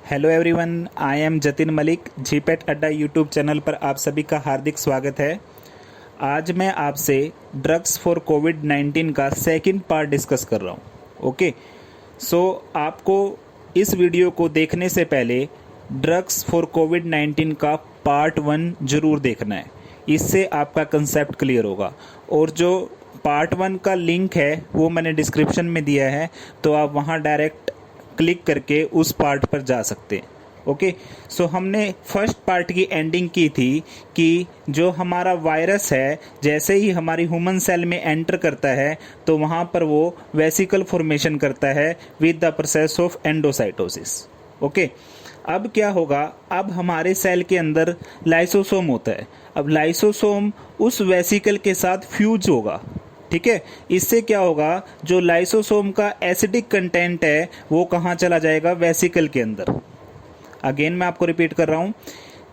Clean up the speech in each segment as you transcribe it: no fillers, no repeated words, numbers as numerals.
Hello everyone, I am Jatin Malik. GPAT अड्डा YouTube channel पर आप सभी का हार्दिक स्वागत है। आज मैं आपसे ड्रग्स फॉर कोविड-19 का सेकंड पार्ट डिस्कस कर रहा हूँ। ओके, सो आपको इस वीडियो को देखने से पहले ड्रग्स फॉर कोविड-19 का पार्ट 1 जरूर देखना है। इससे आपका कंसेप्ट क्लियर होगा। और जो पार्ट 1 का लिंक है वो मैंने डिस्क्रिप्शन में दिया है, तो आप वहाँ डायरेक्ट क्लिक करके उस पार्ट पर जा सकते हैं। ओके, सो हमने फर्स्ट पार्ट की एंडिंग की थी कि जो हमारा वायरस है जैसे ही हमारी ह्यूमन सेल में एंटर करता है तो वहाँ पर वो वेसिकल फॉर्मेशन करता है with the process of endocytosis. Okay, अब क्या होगा, अब हमारे सेल के अंदर लाइसोसोम होता है। अब लाइसोसोम उस वेसिकल के साथ फ्यूज होगा। ठीक है, इससे क्या होगा, जो लाइसोसोम का एसिडिक कंटेंट है वो कहाँ चला जाएगा, वेसिकल के अंदर। अगेन मैं आपको रिपीट कर रहा हूँ,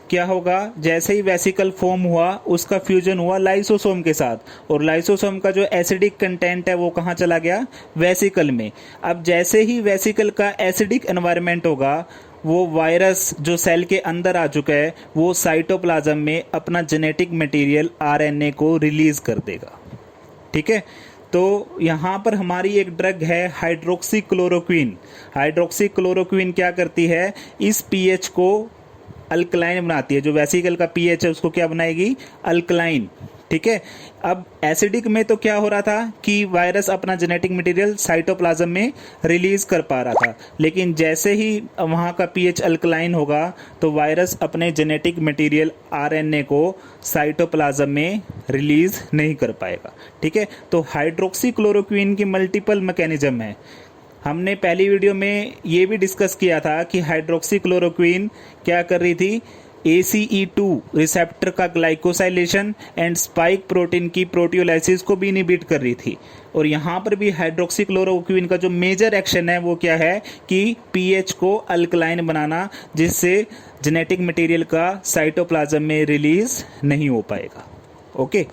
क्या होगा, जैसे ही वेसिकल फॉर्म हुआ उसका फ्यूजन हुआ लाइसोसोम के साथ, और लाइसोसोम का जो एसिडिक कंटेंट है वो कहाँ चला गया, वेसिकल में। अब जैसे ही वेसिकल का एसिडिक एनवायरनमेंट होगा, वो वायरस जो सेल के अंदर आ चुका है वो साइटोप्लाज्म में अपना जेनेटिक मटेरियल आरएनए को रिलीज कर देगा। ठीक है, तो यहाँ पर हमारी एक ड्रग है हाइड्रोक्सी क्लोरोक्विन। हाइड्रोक्सी क्लोरोक्विन क्या करती है, इस पीएच को अल्कलाइन बनाती है। जो वेसिकल का पीएच है उसको क्या बनाएगी, अल्कलाइन। ठीक है, अब एसिडिक में तो क्या हो रहा था कि वायरस अपना जेनेटिक मटेरियल साइटोप्लाज्म में रिलीज कर पा रहा था, लेकिन जैसे ही वहाँ का पीएच अल्कलाइन होगा तो वायरस अपने जेनेटिक मटेरियल आरएनए को साइटोप्लाज्म में रिलीज नहीं कर पाएगा। ठीक है, तो हाइड्रोक्सी क्लोरोक्विन की मल्टीपल मैकेनिज्म है। हमने पहली वीडियो में ये भी डिस्कस किया था कि हाइड्रोक्सी क्लोरोक्विन क्या कर रही थी, ACE2 रिसेप्टर का ग्लाइकोसाइलेशन एंड स्पाइक प्रोटीन की प्रोटियोलाइसिस को भी इनहिबिट कर रही थी। और यहाँ पर भी हाइड्रोक्सी क्लोरोक्विन का जो मेजर एक्शन है वो क्या है कि पीएच को अल्कलाइन बनाना, जिससे जेनेटिक मटेरियल का साइटोप्लाज्म में रिलीज नहीं हो पाएगा। ओके,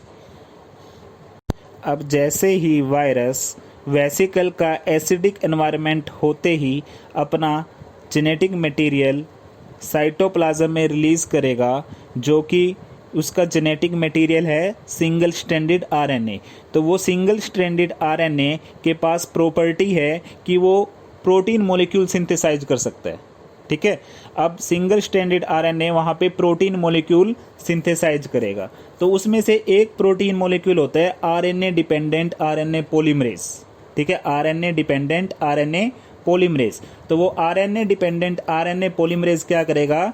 अब जैसे ही वायरस वेसिकल का एसिडिक एनवायरनमेंट होते ही अपना जेनेटिक मटेरियल साइटोप्लाज्म में रिलीज करेगा, जो कि उसका जेनेटिक मटेरियल है सिंगल स्ट्रैंडेड आरएनए। तो वो सिंगल स्ट्रैंडेड आरएनए के पास प्रॉपर्टी है कि वो प्रोटीन मॉलिक्यूल सिंथेसाइज कर सकता है। ठीक है, अब सिंगल स्ट्रैंडेड आरएनए वहाँ पे प्रोटीन मॉलिक्यूल सिंथेसाइज करेगा। तो उसमें से एक प्रोटीन मॉलिक्यूल होता है आरएनए डिपेंडेंट आरएनए पॉलीमरेज। ठीक है, आरएनए डिपेंडेंट आरएनए पॉलीमरेज। तो वो आरएनए डिपेंडेंट आरएनए पॉलीमरेज क्या करेगा,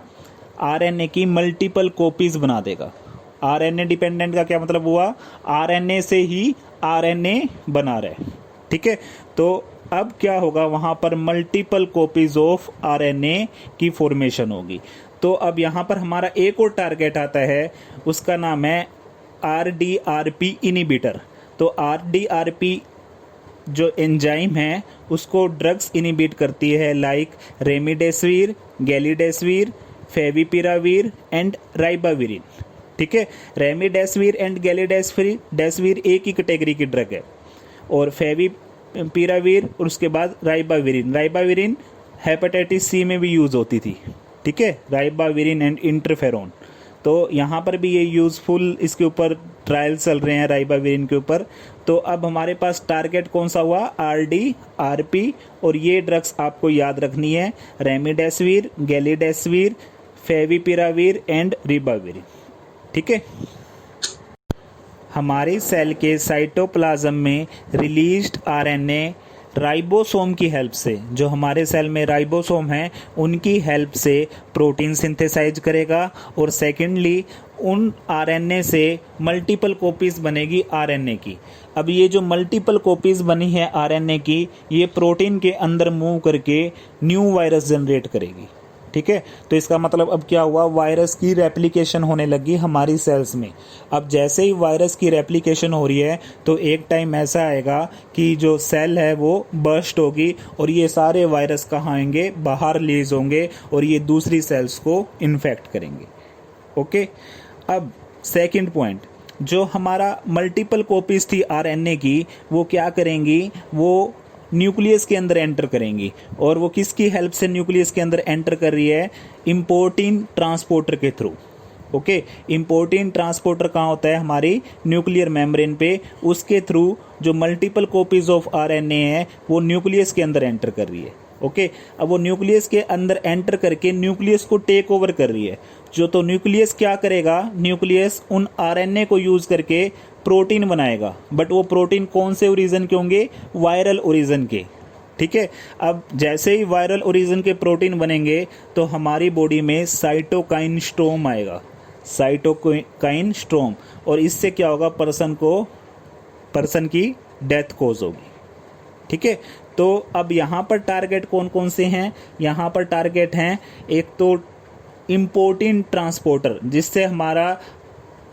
आरएनए की मल्टीपल कॉपीज बना देगा। आरएनए डिपेंडेंट का क्या मतलब हुआ, आरएनए से ही आरएनए बना रहा है। ठीक है, तो अब क्या होगा, वहां पर मल्टीपल कॉपीज ऑफ आरएनए की फॉर्मेशन होगी। तो अब यहाँ पर हमारा एक और टारगेट आता है, उसका नाम है RDRP इनिबिटर। तो RDRP जो एंजाइम है उसको ड्रग्स इनिबिट करती है, लाइक रेमिडेसिविर, गैलिडेसिविर, फेविपिराविर एंड राइबाविरिन। ठीक है, रेमिडेसिविर एंड गैलिडेसिविर एक ही कैटेगरी की ड्रग है, और फेविपिराविर और उसके बाद राइबाविरिन हेपेटाइटिस सी में भी यूज़ होती थी। ठीक है, राइबाविरिन एंड इंटरफेरोन। तो यहाँ पर भी ये यूज़फुल, इसके ऊपर ट्रायल चल रहे हैं राइबाविरिन के ऊपर। तो अब हमारे पास टारगेट कौन सा हुआ, RDRP, और ये ड्रग्स आपको याद रखनी है, रेमिडेसिविर, गैलिडेसिविर, फेविपिराविर एंड रिबाविरिन। ठीक है, हमारे सेल के साइटोप्लाज्म में रिलीज्ड आरएनए राइबोसोम की हेल्प से, जो हमारे सेल में राइबोसोम है उनकी हेल्प से प्रोटीन सिंथेसाइज करेगा, और सेकेंडली उन आरएनए से मल्टीपल कॉपीज बनेगी आरएनए की। अब ये जो मल्टीपल कॉपीज बनी है आरएनए की, ये प्रोटीन के अंदर मूव करके न्यू वायरस जनरेट करेगी। ठीक है, तो इसका मतलब अब क्या हुआ, वायरस की रेप्लिकेशन होने लगी हमारी सेल्स में। अब जैसे ही वायरस की रेप्लिकेशन हो रही है तो एक टाइम ऐसा आएगा कि जो सेल है वो बर्स्ट होगी, और ये सारे वायरस कहाँ आएंगे, बाहर रिलीज होंगे, और ये दूसरी सेल्स को इन्फेक्ट करेंगे। ओके, अब सेकंड पॉइंट, जो हमारा मल्टीपल कॉपीज थी आरएनए की, वो क्या करेंगी, वो न्यूक्लियस के अंदर एंटर करेंगी, और वो किसकी हेल्प से न्यूक्लियस के अंदर एंटर कर रही है? इम्पोर्टिन ट्रांसपोर्टर के थ्रू। ओके, इम्पोर्टिन ट्रांसपोर्टर कहाँ होता है? हमारी न्यूक्लियर मेम्ब्रेन पे, उसके थ्रू जो मल्टीपल कॉपीज ऑफ आरएनए है वो न्यूक्लियस के अंदर एंटर कर रही है। ओके, अब वो न्यूक्लियस के अंदर एंटर करके न्यूक्लियस को टेक ओवर कर रही है। जो तो न्यूक्लियस क्या करेगा? न्यूक्लियस उन आरएनए को यूज करके प्रोटीन बनाएगा, बट वो प्रोटीन कौन से ओरिजिन के होंगे? वायरल ओरिजिन के। ठीक है, अब जैसे ही वायरल ओरिजिन के प्रोटीन बनेंगे तो हमारी बॉडी में साइटोकाइन स्टॉर्म आएगा, साइटोकाइन स्टॉर्म, और इससे क्या होगा? पर्सन की डेथ कोज होगी। ठीक है, तो अब यहाँ पर टारगेट कौन कौन से हैं? यहाँ पर टारगेट हैं, एक तो इम्पोर्टिन ट्रांसपोर्टर, जिससे हमारा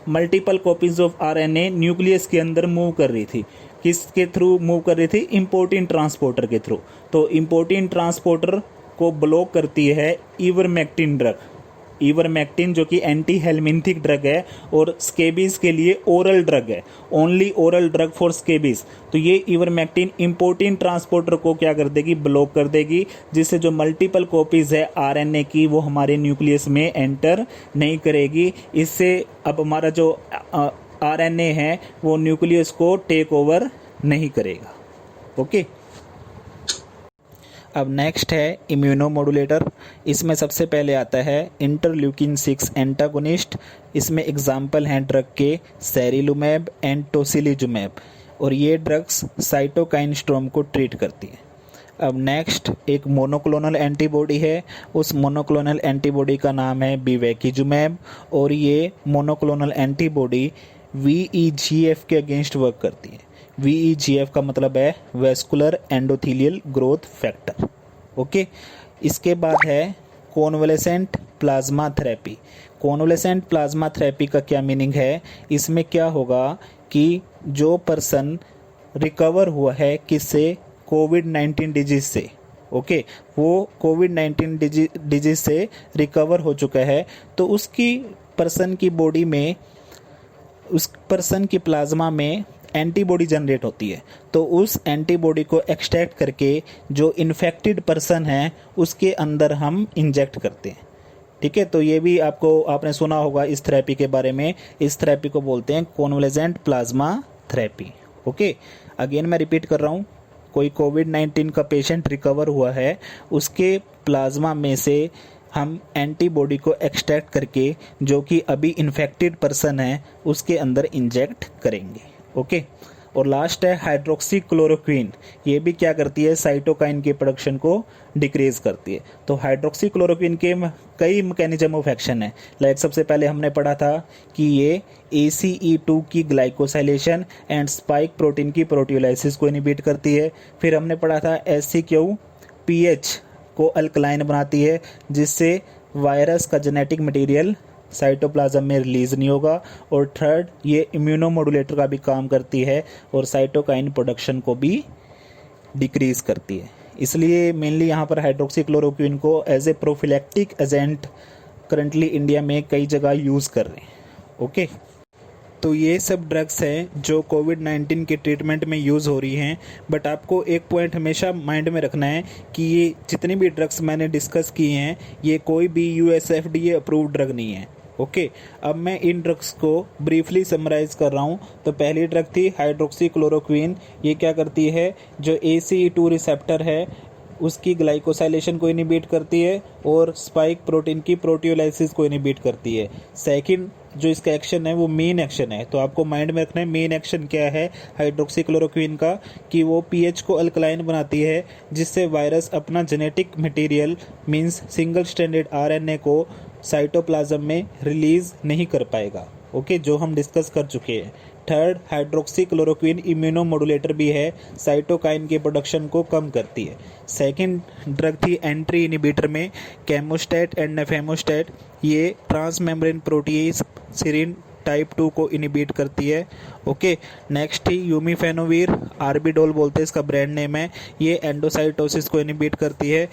multiple copies of RNA nucleus के अंदर मूव कर रही थी। किसके थ्रू मूव कर रही थी? इम्पोर्टिन ट्रांसपोर्टर के थ्रू। तो इम्पोर्टिन ट्रांसपोर्टर को ब्लॉक करती है इवरमेक्टिन ड्रग। इवरमेक्टिन जो कि एंटी हेलमिंथिक ड्रग है और स्केबीज के लिए ओरल ड्रग है, only oral drug for scabies. तो ये इवरमेक्टिन इम्पोर्टिन ट्रांसपोर्टर को क्या कर देगी? ब्लॉक कर देगी, जिससे जो मल्टीपल कॉपीज है आरएनए की वो हमारे न्यूक्लियस में एंटर नहीं करेगी। इससे अब हमारा जो आरएनए है वो न्यूक्लियस को टेक ओवर नहीं करेगा। ओके, अब नेक्स्ट है इम्यूनोमोडुलेटर। इसमें सबसे पहले आता है इंटरल्यूकिन 6 एंटागोनिस्ट। इसमें एग्जाम्पल हैं ड्रग के सेरिलुमैब एंड टोसिलिजुमैब, और ये ड्रग्स साइटोकाइन स्टॉर्म को ट्रीट करती है। अब नेक्स्ट एक मोनोक्लोनल एंटीबॉडी है, उस मोनोक्लोनल एंटीबॉडी का नाम है बिवेकिजुमैब, और ये मोनोक्लोनल एंटीबॉडी VEGF के अगेंस्ट वर्क करती है। VEGF का मतलब है vascular endothelial growth factor. Okay, इसके बाद है convalescent plasma therapy. Convalescent plasma therapy का क्या मीनिंग है? इसमें क्या होगा कि जो पर्सन रिकवर हुआ है किससे? कोविड-19 डिजीज से। ओके, वो कोविड-19 डिजीज से रिकवर हो चुका है, तो उसकी पर्सन की बॉडी में, उस पर्सन की प्लाज्मा में एंटीबॉडी जनरेट होती है। तो उस एंटीबॉडी को एक्सट्रैक्ट करके जो इन्फेक्टेड पर्सन है उसके अंदर हम इंजेक्ट करते हैं। ठीक है, तो ये भी आपने सुना होगा इस थेरेपी के बारे में। इस थेरेपी को बोलते हैं convalescent plasma therapy. Okay, again मैं रिपीट कर रहा हूँ, कोई कोविड-19 का पेशेंट रिकवर हुआ है, उसके प्लाज्मा में से हम एंटीबॉडी को एक्सट्रैक्ट करके जो कि अभी इन्फेक्टेड पर्सन है उसके अंदर इंजेक्ट करेंगे। ओके, और लास्ट है हाइड्रोक्सी क्लोरोक्विन। ये भी क्या करती है? साइटोकाइन के प्रोडक्शन को डिक्रीज करती है। तो हाइड्रोक्सी क्लोरोक्विन के कई मैकेनिज्म ऑफ एक्शन है। लाइक सबसे पहले हमने पढ़ा था कि ये ACE2 की ग्लाइकोसाइलेशन एंड स्पाइक प्रोटीन की प्रोटियोलाइसिस को इनहिबिट करती है। फिर हमने पढ़ा था SCQ-PH को अल्कलाइन बनाती है, जिससे वायरस का जेनेटिक मटेरियल साइटोप्लाज्म में रिलीज नहीं होगा। और थर्ड, ये इम्यूनोमोडुलेटर का भी काम करती है और साइटोकाइन प्रोडक्शन को भी डिक्रीज करती है। इसलिए मेनली यहाँ पर हाइड्रोक्सी क्लोरोक्विन को as a prophylactic agent currently India में कई जगह यूज़ कर रहे हैं। ओके, तो ये सब ड्रग्स हैं जो कोविड-19 के ट्रीटमेंट में यूज़ हो रही हैं। बट आपको एक पॉइंट हमेशा माइंड में रखना है कि ये जितनी भी ड्रग्स मैंने डिस्कस किए हैं ये कोई भी USFDA अप्रूव्ड ड्रग नहीं है। ओके, अब मैं इन ड्रग्स को ब्रीफली समराइज कर रहा हूँ। तो पहली ड्रग थी हाइड्रोक्सी क्लोरोक्विन। ये क्या करती है? जो ACE2 रिसेप्टर है उसकी ग्लाइकोसाइलेशन को इनहिबिट करती है और स्पाइक प्रोटीन की प्रोटियोलाइसिस को इनहिबिट करती है। सेकंड जो इसका एक्शन है वो मेन एक्शन है, तो आपको माइंड में रखना है मेन एक्शन क्या है हाइड्रोक्सी क्लोरोक्विन का, कि वो पीएच को अल्कलाइन बनाती है, जिससे वायरस अपना genetic material means single stranded RNA को साइटोप्लाज्म में रिलीज नहीं कर पाएगा। ओके, जो हम डिस्कस कर चुके हैं। थर्ड, हाइड्रोक्सी क्लोरोक्विन इम्यूनोमोडुलेटर भी है, साइटोकाइन के प्रोडक्शन को कम करती है। सेकंड ड्रग थी एंट्री इनिबिटर में केमोस्टैट एंड नेफेमोस्टैट। ये ट्रांसमेम्ब्रेन प्रोटीएज सीरिन टाइप 2 को इनिबिट करती है। ओके, नेक्स्ट थी यूमीफेनोवीर, आर्बिडोल बोलते हैं इसका ब्रांड नेम है। ये एंडोसाइटोसिस को इनिबिट करती है।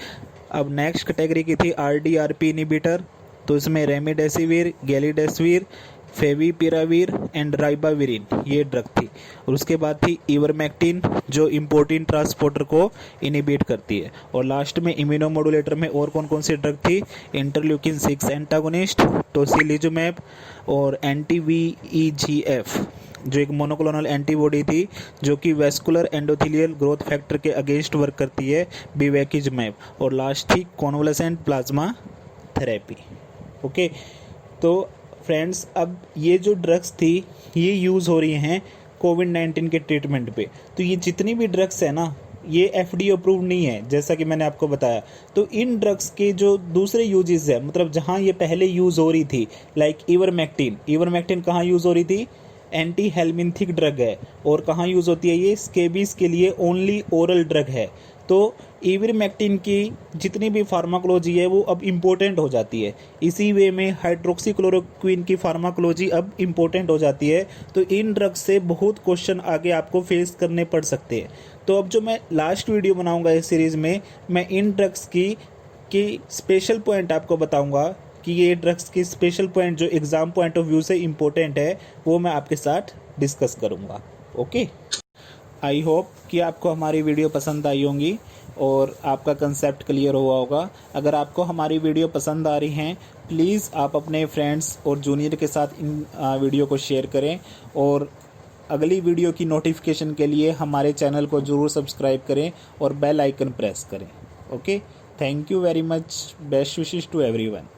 अब नेक्स्ट कैटेगरी की थी RDRP इनिबिटर, तो इसमें रेमिडेसिविर, गैलिडेसिविर, फेविपिराविर एंड राइबाविरिन, ये ड्रग थी। और उसके बाद थी इवरमेक्टिन, जो इम्पोर्टिन ट्रांसपोर्टर को इनिबिट करती है। और लास्ट में इम्यूनोमोडुलेटर में और कौन कौन सी ड्रग थी? इंटरल्यूकिन 6 एंटागोनिस्ट, टोसिलिजुमैब और एंटी-VEGF, जो एक मोनोक्लोनल एंटीबॉडी थी जो कि वेस्कुलर एंडोथेलियल ग्रोथ फैक्टर के अगेंस्ट वर्क करती है, बिवेकिजमैब। और लास्ट थी कॉन्वलेसेंट प्लाज्मा थेरेपी। ओके, तो फ्रेंड्स, अब ये जो ड्रग्स थी ये यूज़ हो रही हैं कोविड-19 के ट्रीटमेंट पे। तो ये जितनी भी ड्रग्स है ना, ये FDA अप्रूव नहीं है, जैसा कि मैंने आपको बताया। तो इन ड्रग्स के जो दूसरे यूजेस है, मतलब जहाँ ये पहले यूज़ हो रही थी, लाइक इवरमेक्टिन कहाँ यूज़ हो रही थी? एंटी हेलमिंथिक ड्रग है। और कहाँ यूज़ होती है? ये स्केबीज के लिए ओनली ओरल ड्रग है। तो इवरमेक्टिन की जितनी भी फार्माकोलॉजी है वो अब इम्पोर्टेंट हो जाती है। इसी वे में हाइड्रोक्सीक्लोरोक्विन की फार्माकोलॉजी अब इम्पोर्टेंट हो जाती है। तो इन ड्रग्स से बहुत क्वेश्चन आगे आपको फेस करने पड़ सकते हैं। तो अब जो मैं लास्ट वीडियो बनाऊंगा इस सीरीज़ में, मैं इन ड्रग्स की स्पेशल पॉइंट आपको बताऊंगा कि ये ड्रग्स की स्पेशल पॉइंट जो एग्ज़ाम पॉइंट ऑफ व्यू से इम्पोर्टेंट है, वो मैं आपके साथ डिस्कस करूंगा। ओके, आई होप कि आपको हमारी वीडियो पसंद आई होंगी और आपका कंसेप्ट क्लियर हुआ होगा। अगर आपको हमारी वीडियो पसंद आ रही हैं, प्लीज़ आप अपने फ्रेंड्स और जूनियर के साथ इन वीडियो को शेयर करें। और अगली वीडियो की नोटिफिकेशन के लिए हमारे चैनल को ज़रूर सब्सक्राइब करें और बेल आइकन प्रेस करें। Okay, thank you very much. Best wishes to everyone.